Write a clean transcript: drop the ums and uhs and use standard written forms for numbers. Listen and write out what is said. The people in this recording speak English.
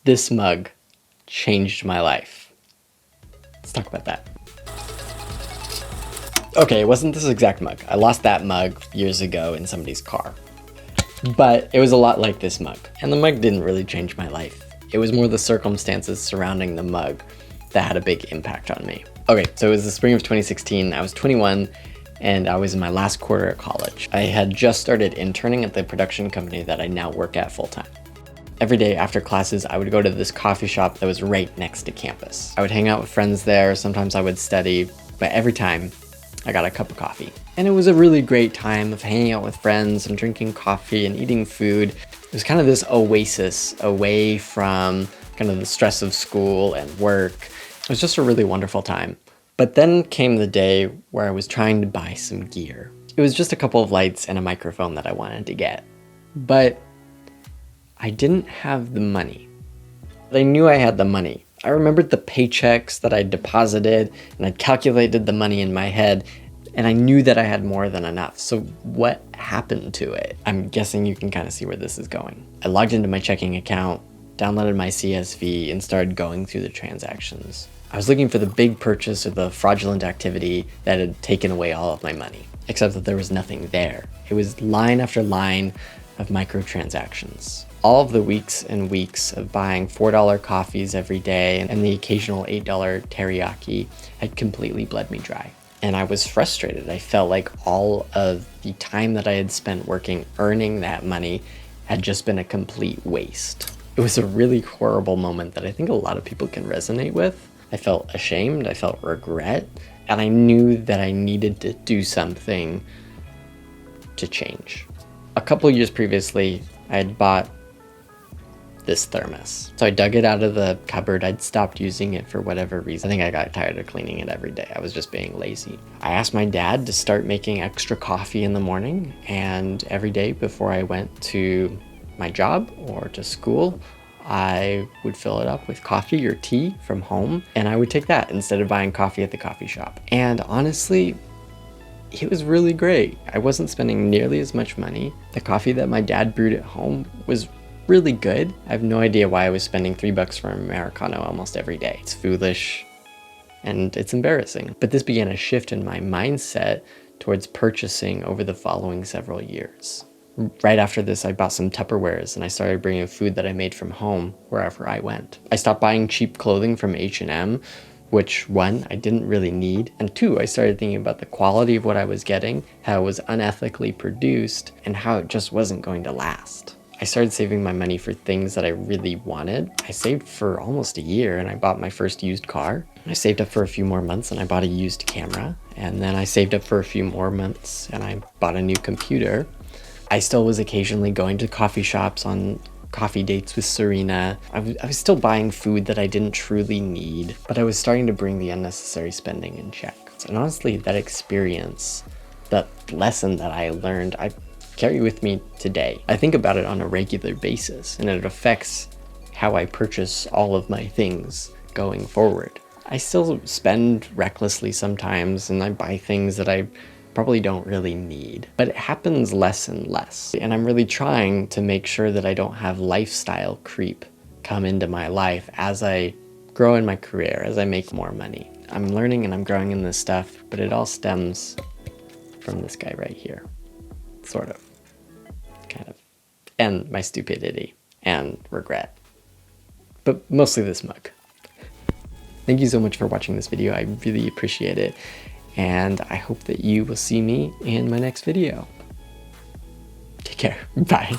This mug changed my life. Let's talk about that. Okay, it wasn't this exact mug. I lost that mug years ago in somebody's car. But it was a lot like this mug. And the mug didn't really change my life. It was more the circumstances surrounding the mug that had a big impact on me. Okay, so it was the spring of 2016. I was 21 and I was in my last quarter at college. I had just started interning at the production company that I now work at full time. Every day after classes, I would go to this coffee shop that was right next to campus. I would hang out with friends there. Sometimes I would study, but every time I got a cup of coffee. And it was a really great time of hanging out with friends and drinking coffee and eating food. It was kind of this oasis away from kind of the stress of school and work. It was just a really wonderful time. But then came the day where I was trying to buy some gear. It was just a couple of lights and a microphone that I wanted to get. But I didn't have the money. I knew I had the money. I remembered the paychecks that I deposited and I'd calculated the money in my head and I knew that I had more than enough. So what happened to it? I'm guessing you can kind of see where this is going. I logged into my checking account, downloaded my CSV and started going through the transactions. I was looking for the big purchase or the fraudulent activity that had taken away all of my money, except that there was nothing there. It was line after line of microtransactions. All of the weeks and weeks of buying $4 coffees every day and the occasional $8 teriyaki had completely bled me dry. And I was frustrated. I felt like all of the time that I had spent working, earning that money had just been a complete waste. It was a really horrible moment that I think a lot of people can resonate with. I felt ashamed, I felt regret, and I knew that I needed to do something to change. A couple years previously, I had bought this thermos. So I dug it out of the cupboard. I'd stopped using it for whatever reason. I think I got tired of cleaning it every day. I was just being lazy. I asked my dad to start making extra coffee in the morning, and every day before I went to my job or to school, I would fill it up with coffee or tea from home, and I would take that instead of buying coffee at the coffee shop. And honestly, it was really great. I wasn't spending nearly as much money. The coffee that my dad brewed at home was really good. I have no idea why I was spending $3 for an Americano almost every day. It's foolish and it's embarrassing. But this began a shift in my mindset towards purchasing over the following several years. Right after this, I bought some Tupperwares and I started bringing food that I made from home wherever I went. I stopped buying cheap clothing from H&M, which one, I didn't really need. And two, I started thinking about the quality of what I was getting, how it was unethically produced, and how it just wasn't going to last. I started saving my money for things that I really wanted. I saved for almost a year and I bought my first used car. I saved up for a few more months and I bought a used camera. And then I saved up for a few more months and I bought a new computer. I still was occasionally going to coffee shops on coffee dates with Serena. I was still buying food that I didn't truly need, but I was starting to bring the unnecessary spending in check. And honestly, that experience, that lesson that I learned, I carry with me today. I think about it on a regular basis, and it affects how I purchase all of my things going forward. I still spend recklessly sometimes, and I buy things that I probably don't really need, but it happens less and less. And I'm really trying to make sure that I don't have lifestyle creep come into my life as I grow in my career, as I make more money. I'm learning and I'm growing in this stuff, but it all stems from this guy right here. Sort of. Kind of. And my stupidity and regret. But mostly this mug. Thank you so much for watching this video. I really appreciate it. And I hope that you will see me in my next video. Take care. Bye.